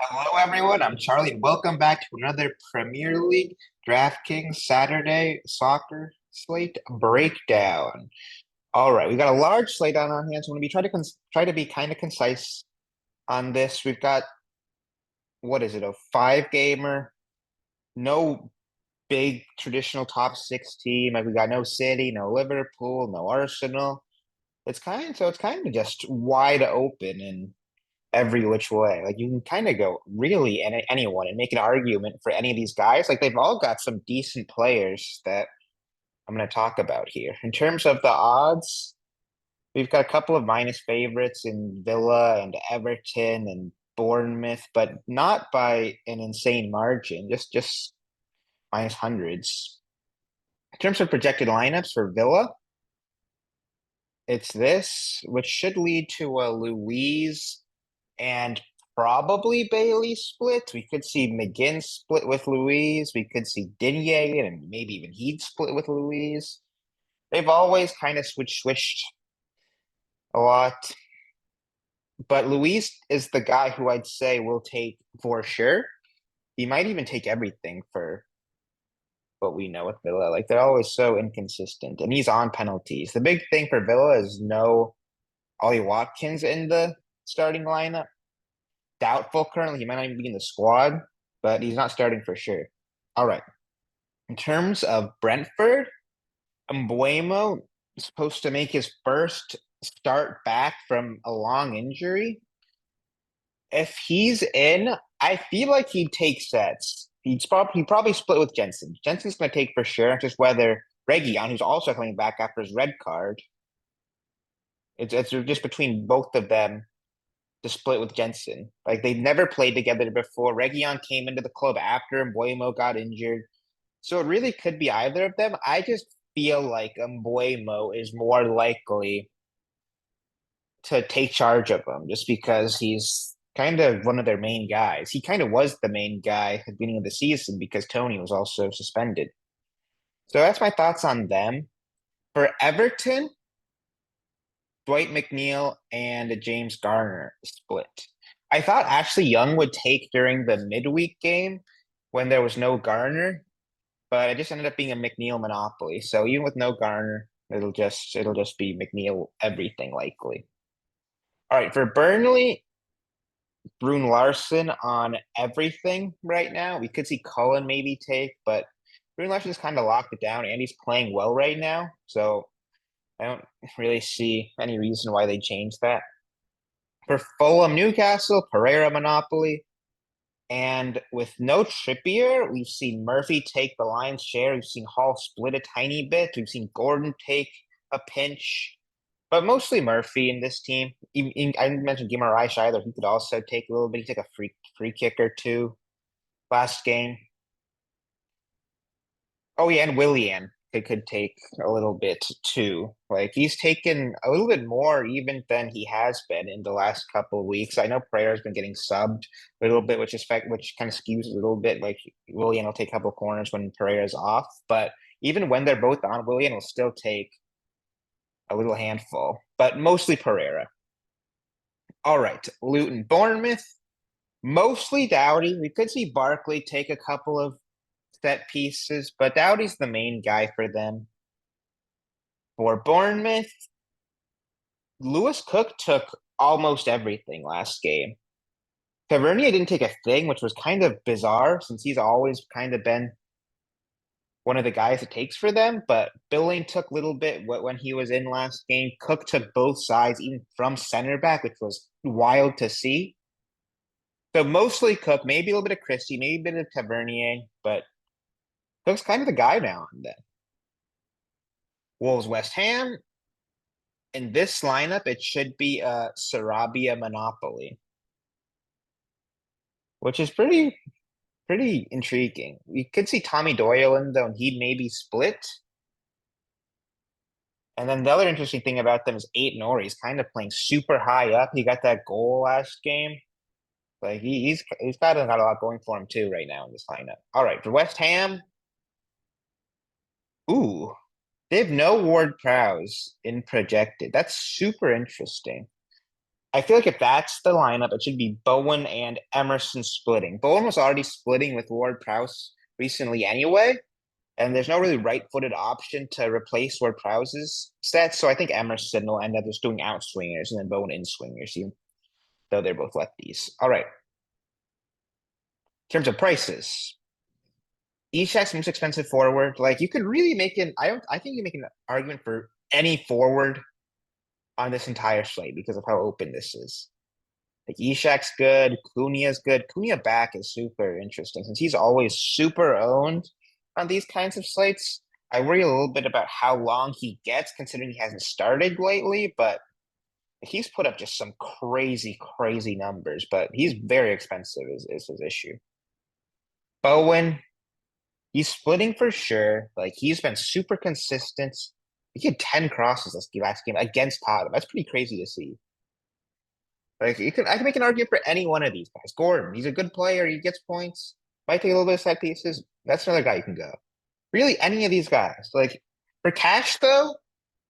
Hello, everyone. I'm Charlie. Welcome back to another Premier League DraftKings Saturday soccer slate breakdown. All right, we got a large slate on our hands. We're going to be try to be kind of concise on this. We've got what is it, a five gamer? No big traditional top six team. Like we got no City, no Liverpool, no Arsenal. It's kind of just wide open and every which way. Like you can kind of go really anyone and make an argument for any of these guys. Like they've all got some decent players that I'm going to talk about here. In terms of the odds, we've got a couple of minus favorites in Villa and Everton and Bournemouth, but not by an insane margin, just minus hundreds. In terms of projected lineups for Villa, it's this, which should lead to a Louise and probably Bailey split. We could see McGinn split with Louise. We could see Digne and maybe even he'd split with Louise. They've always kind of switched a lot. But Louise is the guy who I'd say will take for sure. He might even take everything for what we know with Villa. Like they're always so inconsistent. And he's on penalties. The big thing for Villa is no Ollie Watkins in the starting lineup. Doubtful currently. He might not even be in the squad, but he's not starting for sure. All right. In terms of Brentford, Mbuemo is supposed to make his first start back from a long injury. If he's in, I feel like he'd take sets. He'd probably split with Jensen. Jensen's going to take for sure. Just whether Reguilon, who's also coming back after his red card, it's just between both of them to split with Jensen. Like they've never played together before. Reguilon came into the club after Mbuemo got injured. So it really could be either of them. I just feel like Mbuemo is more likely to take charge of them just because he's kind of one of their main guys. He kind of was the main guy at the beginning of the season because Tony was also suspended. So that's my thoughts on them. For Everton, Dwight McNeil and James Garner split. I thought Ashley Young would take during the midweek game when there was no Garner, but it just ended up being a McNeil monopoly. So even with no Garner, it'll just be McNeil everything likely. All right, for Burnley, Brune Larson on everything right now. We could see Cullen maybe take, but Brune Larson's kind of locked it down and he's playing well right now. So I don't really see any reason why they change that. For Fulham Newcastle, Pereira monopoly. And with no Trippier, we've seen Murphy take the lion's share. We've seen Hall split a tiny bit. We've seen Gordon take a pinch, but mostly Murphy in this team. I didn't mention Guimaraes either. He could also take a little bit. He took a free kick or two last game. Oh yeah, and Willian could take a little bit too. Like he's taken a little bit more even than he has been in the last couple of weeks. I know Pereira's been getting subbed a little bit, which kind of skews a little bit. Like Willian will take a couple corners when Pereira's off, but even when they're both on, Willian will still take a little handful, but mostly Pereira. All right, Luton, Bournemouth, mostly Doughty. We could see Barkley take a couple of set pieces, but Doughty's the main guy for them. For Bournemouth, Lewis Cook took almost everything last game. Tavernier didn't take a thing, which was kind of bizarre since he's always kind of been one of the guys that takes for them. But Billing took a little bit when he was in last game. Cook took both sides, even from center back, which was wild to see. So mostly Cook, maybe a little bit of Christie, maybe a bit of Tavernier, but Cook's kind of the guy now and then. Wolves West Ham. In this lineup, it should be a Sarabia monopoly, which is pretty intriguing. We could see Tommy Doyle in though, and he'd maybe split. And then the other interesting thing about them is Aït-Nouri. He's kind of playing super high up. He got that goal last game. Like he's got a lot going for him too right now in this lineup. All right, for West Ham, ooh, they have no Ward Prowse in projected. That's super interesting. I feel like if that's the lineup, it should be Bowen and Emerson splitting. Bowen was already splitting with Ward-Prowse recently anyway, and there's no really right-footed option to replace Ward-Prowse's stats. So I think Emerson will end up just doing outswingers and then Bowen in swingers, even though they're both lefties. All right. In terms of prices, Ishak's most expensive forward. Like you could really make an I think you make an argument for any forward on this entire slate because of how open this is. Like Ishak's good, Cunha's good. Cunha back is super interesting since he's always super owned on these kinds of slates. I worry a little bit about how long he gets considering he hasn't started lately, but he's put up just some crazy, crazy numbers, but he's very expensive is his issue. Bowen, he's splitting for sure. Like he's been super consistent. He had 10 crosses last game against Tottenham. That's pretty crazy to see. Like I can make an argument for any one of these guys. Gordon, he's a good player. He gets points. Might take a little bit of set pieces. That's another guy you can go. Really, any of these guys. Like for cash though,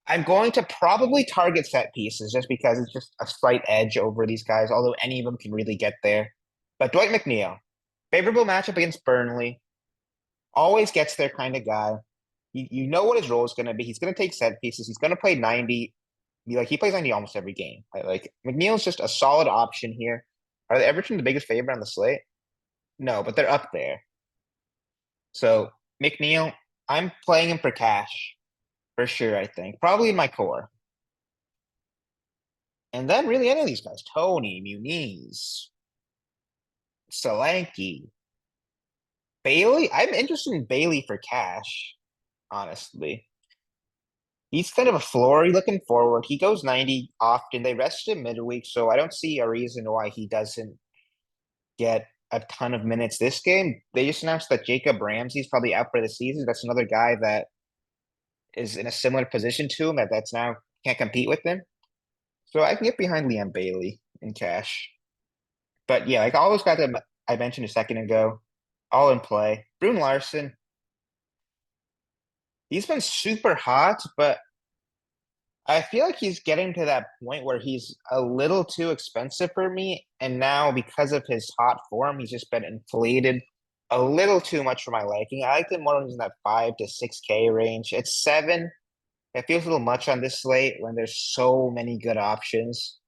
I'm going to probably target set pieces just because it's just a slight edge over these guys. Although any of them can really get there. But Dwight McNeil, favorable matchup against Burnley, always gets there kind of guy. You know what his role is going to be. He's going to take set pieces. He's going to play 90. Like he plays 90 almost every game. Like McNeil's just a solid option here. Are the Everton the biggest favorite on the slate? No, but they're up there. So McNeil, I'm playing him for cash for sure, I think. Probably in my core. And then really any of these guys. Tony, Muniz, Solanke, Bailey. I'm interested in Bailey for cash, honestly. He's kind of a flory looking forward. He goes 90 often. They rest him midweek, so I don't see a reason why he doesn't get a ton of minutes this game. They just announced that Jacob Ramsey's probably out for the season. That's another guy that is in a similar position to him that's now can't compete with him. So I can get behind Liam Bailey in cash. But yeah, like all those guys that I mentioned a second ago, all in play. Brune Larson, he's been super hot, but I feel like he's getting to that point where he's a little too expensive for me. And now because of his hot form, he's just been inflated a little too much for my liking. I like him more when he's in that 5 to 6K range. It's 7. It feels a little much on this slate when there's so many good options.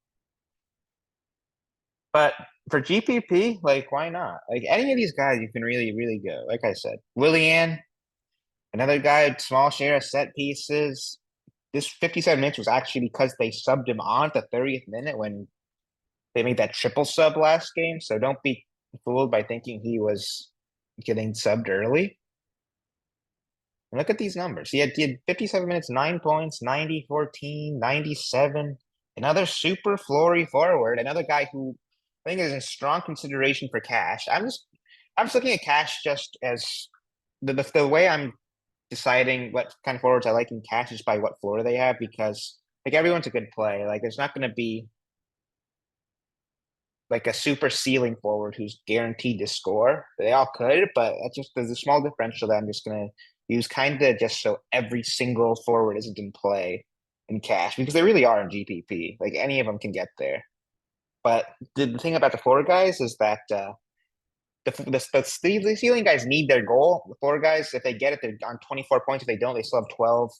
But for GPP, like why not? Like any of these guys, you can really, really go. Like I said, Willian, another guy, small share of set pieces. This 57 minutes was actually because they subbed him on at the 30th minute when they made that triple sub last game. So don't be fooled by thinking he was getting subbed early. And look at these numbers. He had 57 minutes, 9 points, 90, 14, 97. Another super flory forward. Another guy who I think is in strong consideration for cash. I'm just looking at cash just as the way I'm deciding what kind of forwards I like in cash is by what floor they have because like everyone's a good play. Like there's not going to be like a super ceiling forward who's guaranteed to score. They all could, but that's just there's a small differential that I'm just going to use kind of just so every single forward isn't in play in cash because they really are in GPP. Like any of them can get there. But the thing about the floor guys is that the ceiling guys need their goal. The floor guys, if they get it, they're on 24 points. If they don't, they still have 12.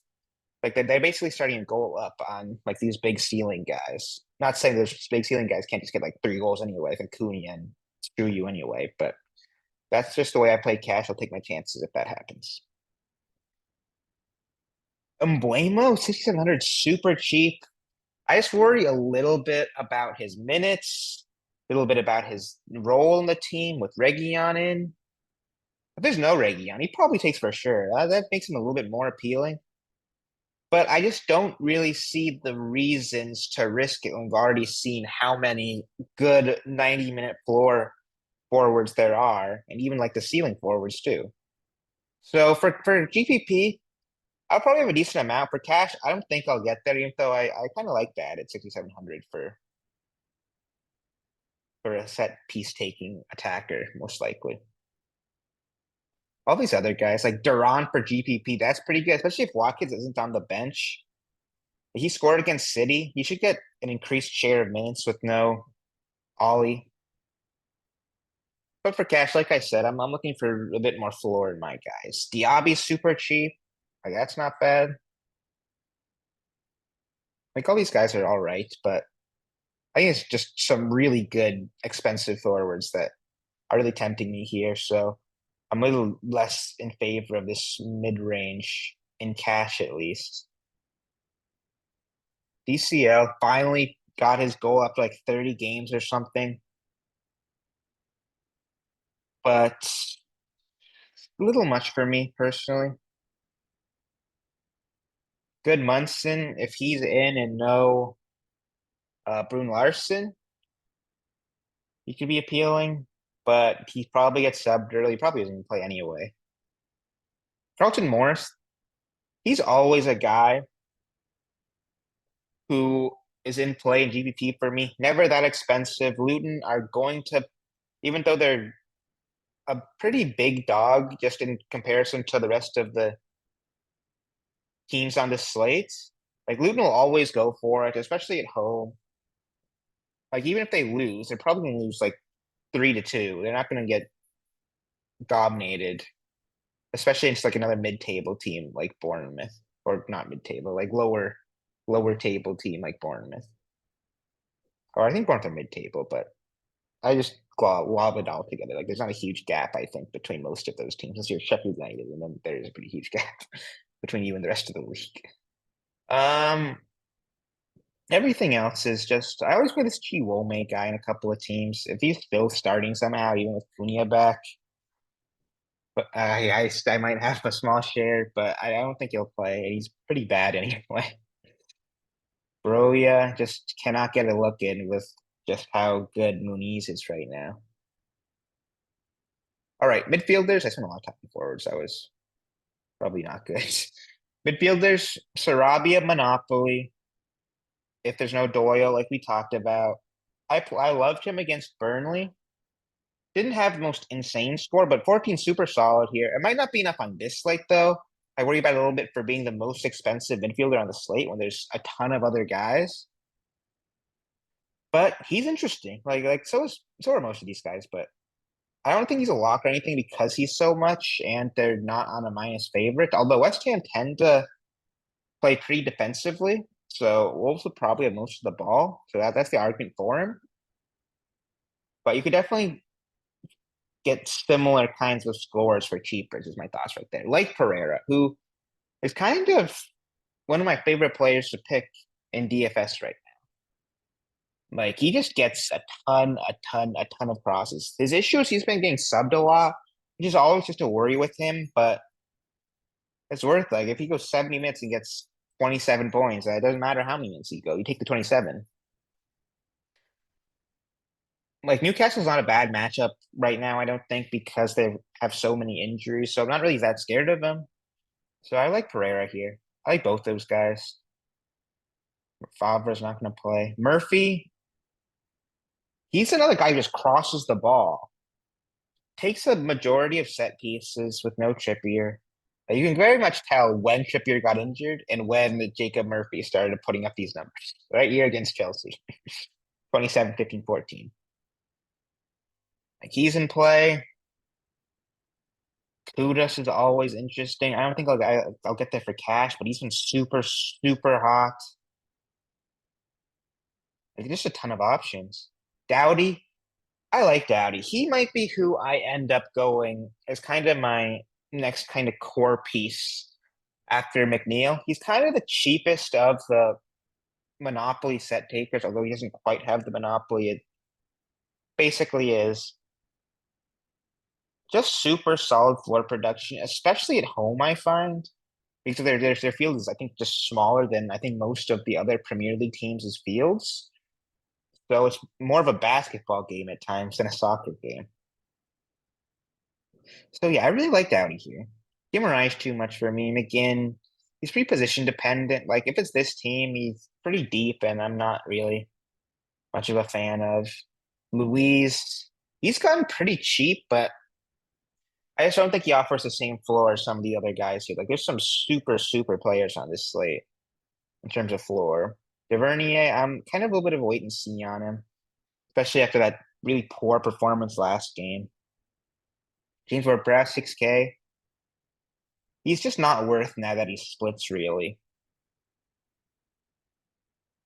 Like they're basically starting a goal up on like these big ceiling guys. Not saying those big ceiling guys can't just get like 3 goals anyway, like Acuna and screw you anyway. But that's just the way I play cash. I'll take my chances if that happens. Embuemo, 6,700, super cheap. I just worry a little bit about his minutes, a little bit about his role in the team with Reguilon in. If there's no Reguilon, he probably takes for sure. That makes him a little bit more appealing. But I just don't really see the reasons to risk it when we've already seen how many good 90-minute floor forwards there are, and even like the ceiling forwards too. So for GPP, I'll probably have a decent amount. For cash, I don't think I'll get there, even though I kind of like that at 6,700 for a set piece taking attacker, most likely. All these other guys, like Duran for GPP, that's pretty good, especially if Watkins isn't on the bench. He scored against City. He should get an increased share of minutes with no Ollie. But for cash, like I said, I'm looking for a bit more floor in my guys. Diaby's super cheap. Like that's not bad. Like all these guys are all right, but I think it's just some really good expensive forwards that are really tempting me here. So I'm a little less in favor of this mid-range in cash at least. DCL finally got his goal up to like 30 games or something, but a little much for me personally. Good Munson, if he's in and no Brune Larson, he could be appealing, but he probably gets subbed early. He probably doesn't play anyway. Carlton Morris, he's always a guy who is in play in GPP for me. Never that expensive. Luton are going to, even though they're a pretty big dog just in comparison to the rest of the teams on the slate, like Luton will always go for it, especially at home. Like even if they lose, they're probably gonna lose like 3-2. They're not gonna get dominated, especially against like another mid-table team like Bournemouth, or not mid-table, like lower table team like Bournemouth. Or I think Bournemouth are mid-table, but I just glob it all together. Like there's not a huge gap, I think, between most of those teams. Unless you're Sheffield United, and then there's a pretty huge gap between you and the rest of the league. Um, Everything else is just I always play this Chiwome guy in a couple of teams. If he's still starting somehow, even with Cunha back, but I might have a small share, but I don't think he'll play. He's pretty bad anyway. Broya just cannot get a look in with just how good Muniz is right now. All right, midfielders. I spent a lot of time on forwards. That was probably not good. Midfielders, Sarabia, Monopoly. If there's no Doyle, like we talked about, I loved him against Burnley. Didn't have the most insane score, but 14 super solid here. It might not be enough on this slate though. I worry about it a little bit for being the most expensive midfielder on the slate when there's a ton of other guys. But he's interesting. Like so are most of these guys, but I don't think he's a lock or anything because he's so much and they're not on a minus favorite. Although West Ham tend to play pretty defensively, so Wolves will probably have most of the ball. So that's the argument for him. But you could definitely get similar kinds of scores for cheapers, is my thoughts right there. Like Pereira, who is kind of one of my favorite players to pick in DFS right now. Like he just gets a ton of crosses. His issue is he's been getting subbed a lot, which is always just a worry with him, but it's worth like if he goes 70 minutes and gets 27 points, it doesn't matter how many minutes he go, you take the 27. Like Newcastle's not a bad matchup right now, I don't think, because they have so many injuries. So I'm not really that scared of them. So I like Pereira here. I like both those guys. Favre's not going to play. Murphy, he's another guy who just crosses the ball. Takes a majority of set pieces with no Trippier. You can very much tell when Trippier got injured and when Jacob Murphy started putting up these numbers. Right here against Chelsea. 27, 15, 14. Like he's in play. Kudus is always interesting. I don't think I'll get there for cash, but he's been super hot. Like just a ton of options. Dowdy, I like Dowdy. He might be who I end up going as kind of my next kind of core piece after McNeil. He's kind of the cheapest of the monopoly set takers, although he doesn't quite have the monopoly. It basically is just super solid floor production, especially at home, I find. Because their field is, I think, just smaller than I think most of the other Premier League teams' fields. So it's more of a basketball game at times than a soccer game. So yeah, I really like Dowdy here. Guimaraes too much for me. McGinn, he's pretty position dependent. Like if it's this team, he's pretty deep, and I'm not really much of a fan of. Louise, he's gotten pretty cheap, but I just don't think he offers the same floor as some of the other guys here. Like there's some super players on this slate. in terms of floor. Tavernier, I'm kind of a little bit of a wait and see on him, especially after that really poor performance last game. James Ward-Prowse, 6K. He's just not worth now that he splits really.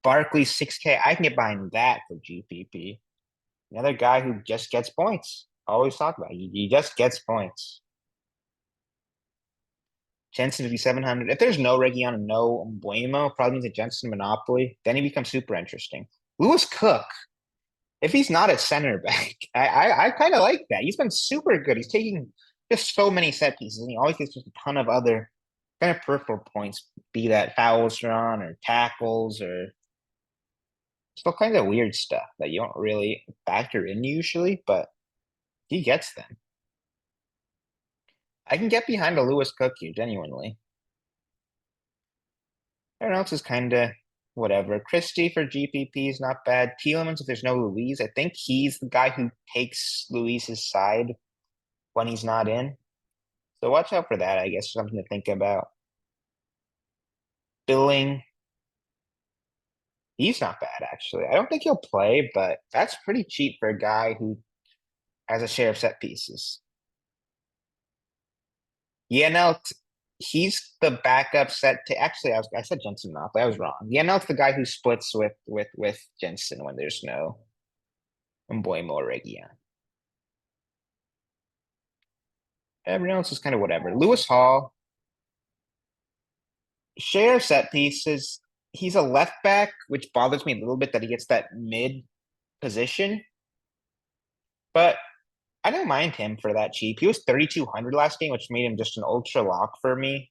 Barkley, 6K. I can get behind that for GPP. Another guy who just gets points. Always talk about it. He just gets points. Jensen to be 700. If there's no Region and no Bueno, probably means a Jensen monopoly. Then he becomes super interesting. Lewis Cook, if he's not at center back, I kind of like that. He's been super good. He's taking just so many set pieces, and he always gets just a ton of other kind of peripheral points, be that fouls drawn or tackles or still kind of weird stuff that you don't really factor in usually, but he gets them. I can get behind a Lewis Cook here, genuinely. Everyone else is kind of whatever. Christie for GPP is not bad. Tielemans, if there's no Louise, I think he's the guy who takes Luis's side when he's not in. So watch out for that, I guess, something to think about. Billing, he's not bad, actually. I don't think he'll play, but that's pretty cheap for a guy who has a share of set pieces. Yeah, no, he's the backup set to actually I said Jensen not, but I was wrong. Yeah, no, it's the guy who splits with Jensen when there's no Mboimo or Reguilon. Everyone else is kind of whatever. Lewis Hall, share set pieces. He's a left back, which bothers me a little bit that he gets that mid position. But I don't mind him for that cheap. He was 3,200 last game, which made him just an ultra lock for me.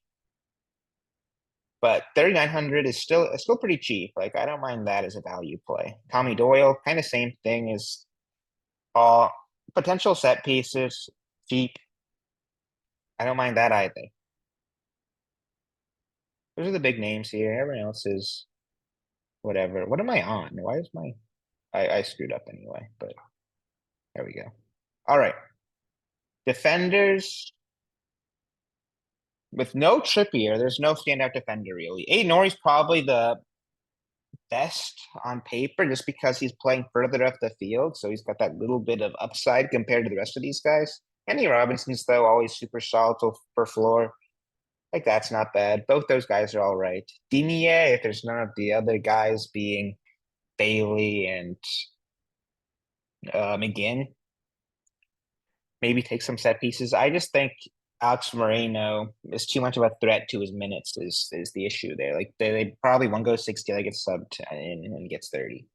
But 3,900 is still pretty cheap. Like I don't mind that as a value play. Tommy Doyle, kind of same thing as all potential set pieces, cheap. I don't mind that either. Those are the big names here. Everyone else is whatever. What am I on? Why is my I screwed up anyway, but there we go. All right. Defenders with no Trippier, there's no standout defender really. Nori's probably the best on paper just because he's playing further up the field, so he's got that little bit of upside compared to the rest of these guys. Kenny Robinson's though always super solid for floor. Like that's not bad. Both those guys are all right. Dinier, if there's none of the other guys being Bailey and McGinn, maybe take some set pieces. I just think Alex Moreno is too much of a threat to his minutes is the issue there. Like they probably one goes 60, they get subbed and gets 30.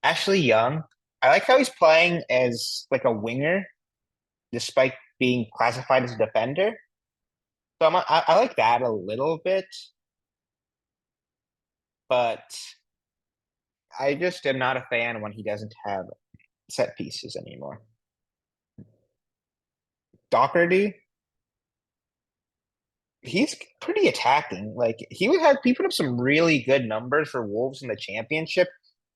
Ashley Young, I like how he's playing as like a winger despite being classified as a defender. So I like that a little bit, but I just am not a fan when he doesn't have set pieces anymore. Doherty, he's pretty attacking. Like he put up some really good numbers for Wolves in the championship.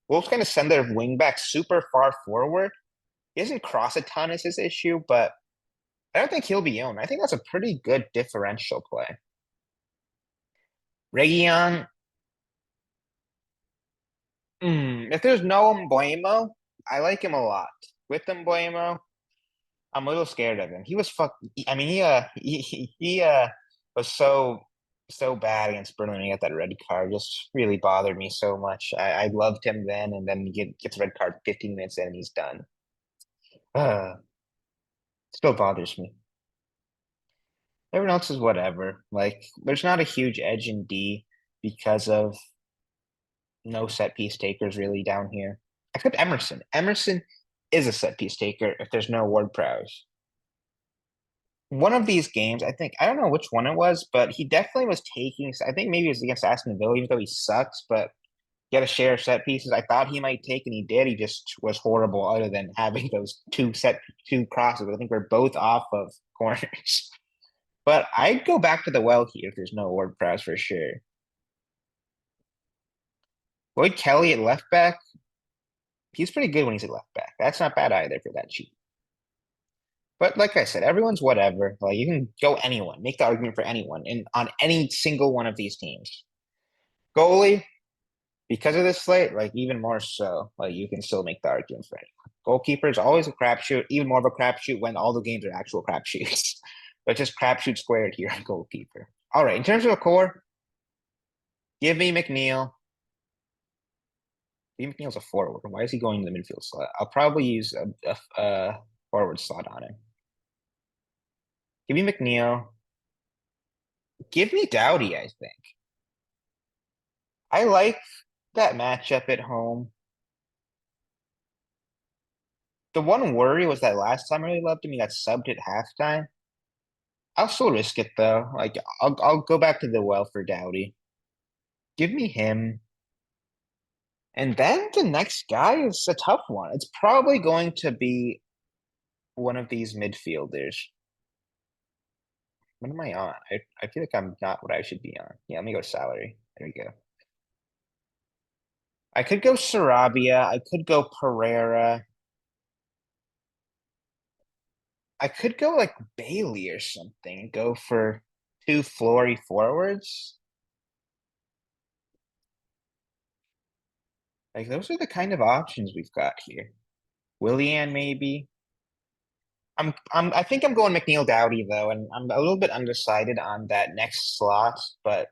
Wolves kind of send their wingback super far forward. He doesn't cross a ton is his issue, but I don't think he'll be owned. I think that's a pretty good differential play. Region, if there's no Mbuemo, I like him a lot. With Mbuemo, I'm a little scared of him. He was I mean, he was so bad against Burnley when he got that red card. Just really bothered me so much. I loved him then, and then he gets a red card 15 minutes in, and he's done. Uh, Still bothers me. Everyone else is whatever. Like, there's not a huge edge in D because of no set piece takers really down here, except Emerson. Emerson is a set piece taker if there's no Ward Prowse. One of these games, I don't know which one it was, but he definitely was taking. I think maybe it was against Aston Villa, even though he sucks, but he had a share of set pieces. I thought he might take, and he did. He just was horrible, other than having those two crosses. I think we're both off of corners. But I'd go back to the well here if there's no Ward Prowse for sure. Lloyd Kelly at left back, he's pretty good when he's at left back. That's not bad either for that cheap. But like I said, everyone's whatever. Like you can go anyone, make the argument for anyone, and on any single one of these teams. Goalie, because of this slate, like even more so, like you can still make the argument for anyone. Goalkeeper is always a crapshoot, even more of a crapshoot when all the games are actual crapshoots. But just crapshoot squared here on goalkeeper. All right, in terms of a core, give me McNeil. Steve McNeil's a forward. Why is he going to the midfield slot? I'll probably use a forward slot on him. Give me McNeil. Give me Doughty, I think. I like that matchup at home. The one worry was that last time I really loved him, he got subbed at halftime. I'll still risk it though. Like I'll go back to the well for Doughty. Give me him. And then the next guy is a tough one. It's probably going to be one of these midfielders. What am I on? I feel like I'm not what I should be on. Yeah, let me go salary. There we go. I could go Sarabia. I could go Pereira. I could go like Bailey or something and go for two Flory forwards. Like those are the kind of options we've got here. Willian maybe. I think I'm going McNeil Doughty though, and I'm a little bit undecided on that next slot, but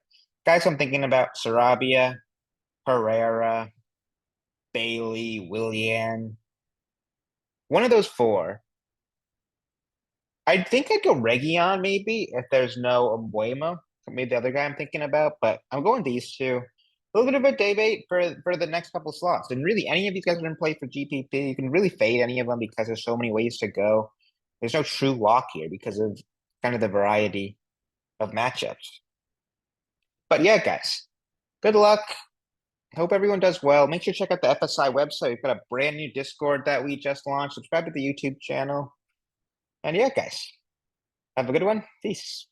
guys I'm thinking about Sarabia, Pereira, Bailey, Willian. One of those four. I think I'd go Region maybe if there's no Embuemo, maybe the other guy I'm thinking about, but I'm going these two. A little bit of a debate for the next couple slots. And really, any of these guys are going to play for GPP. You can really fade any of them because there's so many ways to go. There's no true lock here because of kind of the variety of matchups. But yeah, guys, good luck. Hope everyone does well. Make sure to check out the FSI website. We've got a brand new Discord that we just launched. Subscribe to the YouTube channel. And yeah, guys, have a good one. Peace.